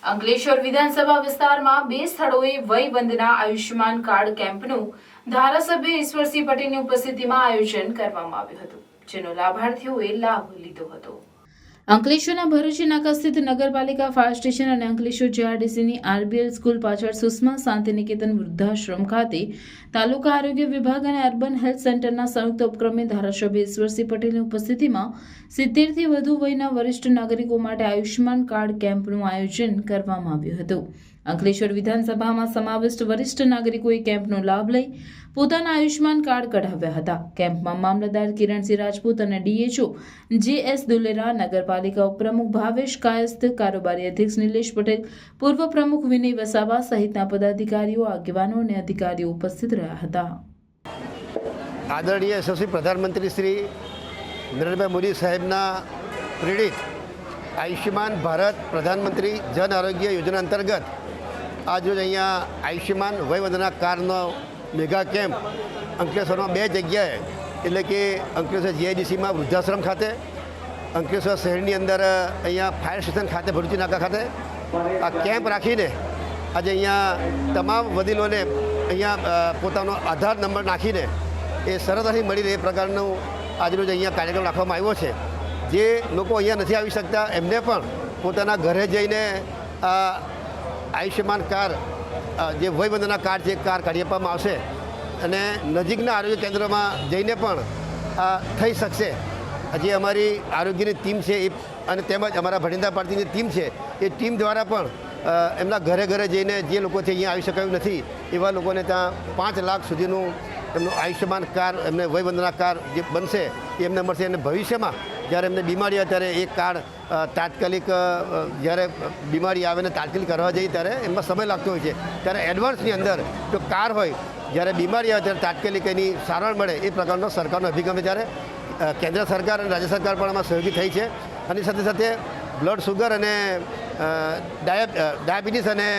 અંકલેશ્વર વિધાનસભા વિસ્તારમાં 2 સ્થળોએ વય વંદના આયુષ્યમાન કાર્ડ કેમ્પનું ધારાસભ્ય ઈશ્વરસિંહ પટેલની ઉપસ્થિતિમાં આયોજન કરવામાં આવ્યું હતું, જેનો લાભાર્થીઓએ લાભ લીધો હતો. અંકલેશ્વરના ભરૂચી નાકા સ્થિત નગરપાલિકા ફાયર સ્ટેશન અને અંકલેશ્વર જીઆરડીસીની આરબીએલ સ્કૂલ પાછળ સુષ્મા શાંતિનિકેતન વૃદ્ધાશ્રમ ખાતે તાલુકા આરોગ્ય વિભાગ અને અર્બન હેલ્થ સેન્ટરના સંયુક્ત ઉપક્રમે ધારાસભ્ય ઈશ્વરસિંહ પટેલની ઉપસ્થિતિમાં 70 થી વધુ વયના વરિષ્ઠ નાગરિકો માટે આયુષ્યમાન કાર્ડ કેમ્પનું આયોજન કરવામાં આવ્યું હતું. અંકલેશ્વર વિધાનસભામાં સમાવિષ્ટ વરિષ્ઠ નાગરિકોએ કેમ્પનો લાભ લઈ પોતાના આયુષ્યમાન કાર્ડ કઢાવ્યા હતા. કેમ્પમાં મામલતદાર કિરણસિંહ રાજપૂત અને ડીએચઓ જે.એસ. દુલેરા, નગરપાલિકા ઉપપ્રમુખ ભાવેશ કાયસ્થ, કારોબારી અધ્યક્ષ નિલેશ પટેલ, પૂર્વ પ્રમુખ વિનય વસાવા સહિતના પદાધિકારીઓ, આગેવાનો અને અધિકારીઓ ઉપસ્થિત રહ્યા હતા. આદરણીય યશસ્વી પ્રધાનમંત્રી શ્રી નરેન્દ્રભાઈ મોદી સાહેબના પ્રેરિત આયુષ્યમાન ભારત પ્રધાનમંત્રી જન આરોગ્ય યોજના અંતર્ગત આજરોજ અહીંયા આયુષ્યમાન વયવંદના કાર્ડનો મેગા કેમ્પ અંકલેશ્વરમાં 2 જગ્યાએ, એટલે કે અંકલેશ્વર જીઆઈડીસીમાં વૃદ્ધાશ્રમ ખાતે, અંકલેશ્વર શહેરની અંદર અહીંયા ફાયર સ્ટેશન ખાતે, ભરૂચી નાકા ખાતે આ કેમ્પ રાખીને આજે અહીંયા તમામ વડીલોને અહીંયા પોતાનો આધાર નંબર નાખીને એ સરળતાથી મળી રહે એ પ્રકારનું આજરોજ અહીંયા કાર્યક્રમ રાખવામાં આવ્યો છે. જે લોકો અહીંયા નથી આવી શકતા એમને પણ પોતાના ઘરે જઈને આયુષ્યમાન કાર્ડ, જે વયવંદના કાર્ડ છે, કાર્ડ કાઢી આપવામાં આવશે અને નજીકના આરોગ્ય કેન્દ્રમાં જઈને પણ થઈ શકશે. જે અમારી આરોગ્યની ટીમ છે એ અને તેમજ અમારા ભટિંડા પાર્ટીની ટીમ છે એ ટીમ દ્વારા પણ એમના ઘરે ઘરે જઈને જે લોકો છે અહીંયા આવી શકાયું નથી એવા લોકોને ત્યાં 5 લાખ સુધીનું એમનું આયુષ્યમાન કાર્ડ, એમને વયવંદના કાર્ડ જે બનશે એ એમને મળશે. અને ભવિષ્યમાં જ્યારે એમને બીમારી આવે ત્યારે એ કાર્ડ તાત્કાલિક, જ્યારે બીમારી આવે ને તાત્કાલિક કરવા જઈએ ત્યારે એમાં સમય લાગતો હોય છે, ત્યારે એડવાન્સની અંદર જો કાર હોય, જ્યારે બીમારી આવે ત્યારે તાત્કાલિક એની સારવાર મળે એ પ્રકારનો સરકારનો અભિગમ છે. ત્યારે કેન્દ્ર સરકાર અને રાજ્ય સરકાર પણ આમાં સહયોગી થઈ છે. અને સાથે સાથે બ્લડ શુગર અને ડાયાબિટીસ અને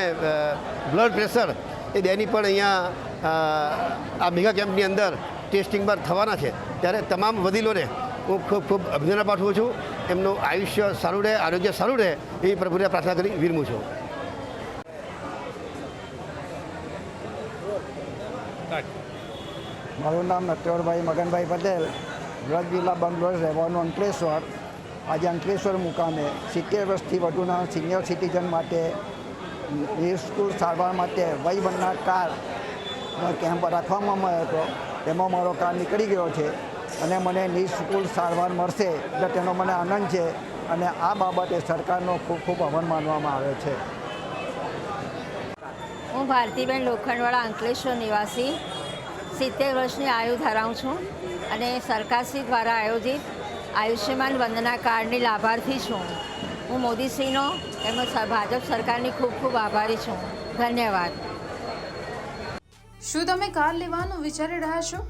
બ્લડ પ્રેશર એ બેની પણ અહીંયા આ મેગા કેમ્પની અંદર ટેસ્ટિંગ પર થવાના છે. ત્યારે તમામ વડીલોને હું ખૂબ ખૂબ અભિનંદન પાઠવું છું. એમનું આયુષ્ય સારું રહે, આરોગ્ય સારું રહે એવી પ્રભુને પ્રાર્થના કરી વિરમું છું. મારું નામ નટવરભાઈ મગનભાઈ પટેલ, વ્રજ જિલ્લા બંગલોર, રહેવાનું અંકલેશ્વર. આજે અંકલેશ્વર મુકામે 70 વર્ષથી વધુના સિનિયર સિટીઝન માટે નિઃશુલ્ક સારવાર માટે વયવંદના કાર્ડનો કેમ્પ રાખવામાં આવ્યો હતો. તેમાં મારો કાર્ડ નીકળી ગયો છે અને મને નિઃશુલ્ક સારવાર મળશે એટલે તેનો મને આનંદ છે અને આ બાબતે સરકારનો ખૂબ ખૂબ આભાર માનવામાં આવે છે. હું ભારતીબેન લોખંડવાળા, અંકલેશ્વર નિવાસી, 70 વર્ષની આયુ ધરાવું છું અને સરકારશ્રી દ્વારા આયોજિત આયુષ્યમાન વંદના કાર્ડની લાભાર્થી છું. હું મોદીશ્રીનો તેમજ ભાજપ સરકારની ખૂબ ખૂબ આભારી છું. ધન્યવાદ. શું તમે કાર લેવાનું વિચારી રહ્યા છો?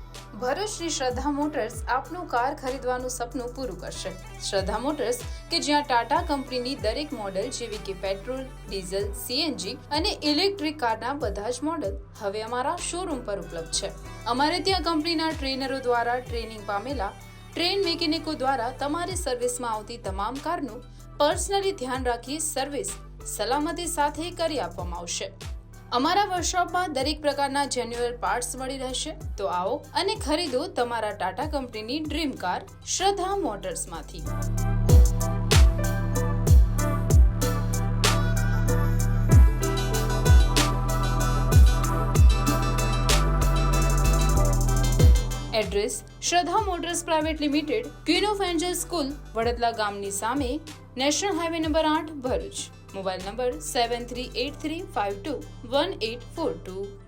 ભરૂચની શ્રદ્ધા મોટર્સ આપનું કાર ખરીદવાનું સપનું પૂરું કરશે. શ્રદ્ધા મોટર્સ કે જ્યાં ટાટા કંપનીની દરેક મોડેલ જેવી કે પેટ્રોલ, ડીઝલ, સીએનજી અને ઇલેક્ટ્રિક કારના બધા જ મોડેલ હવે અમારા શોરૂમ પર ઉપલબ્ધ છે. અમારે ત્યાં કંપનીના ટ્રેનરો દ્વારા ટ્રેનિંગ પામેલા ટ્રેન મિકેનિકો દ્વારા તમારી સર્વિસમાં આવતી તમામ કારનું પર્સનલી ધ્યાન રાખી સર્વિસ સલામતી સાથે કરી આપવામાં આવશે. અમારા વર્કશોપમાં દરેક પ્રકારના જેન્યુઅલ પાર્ટ્સ મળી રહેશે. તો આવો અને ખરીદો તમારા ટાટા કંપનીની ડ્રીમ કાર શ્રદ્ધા મોટર્સમાંથી. એડ્રેસ: શ્રદ્ધા motors private limited, queen of Angel school, Vadadla ગામની સામે, national highway number 8, Bharuch. Mobile number 7383521842.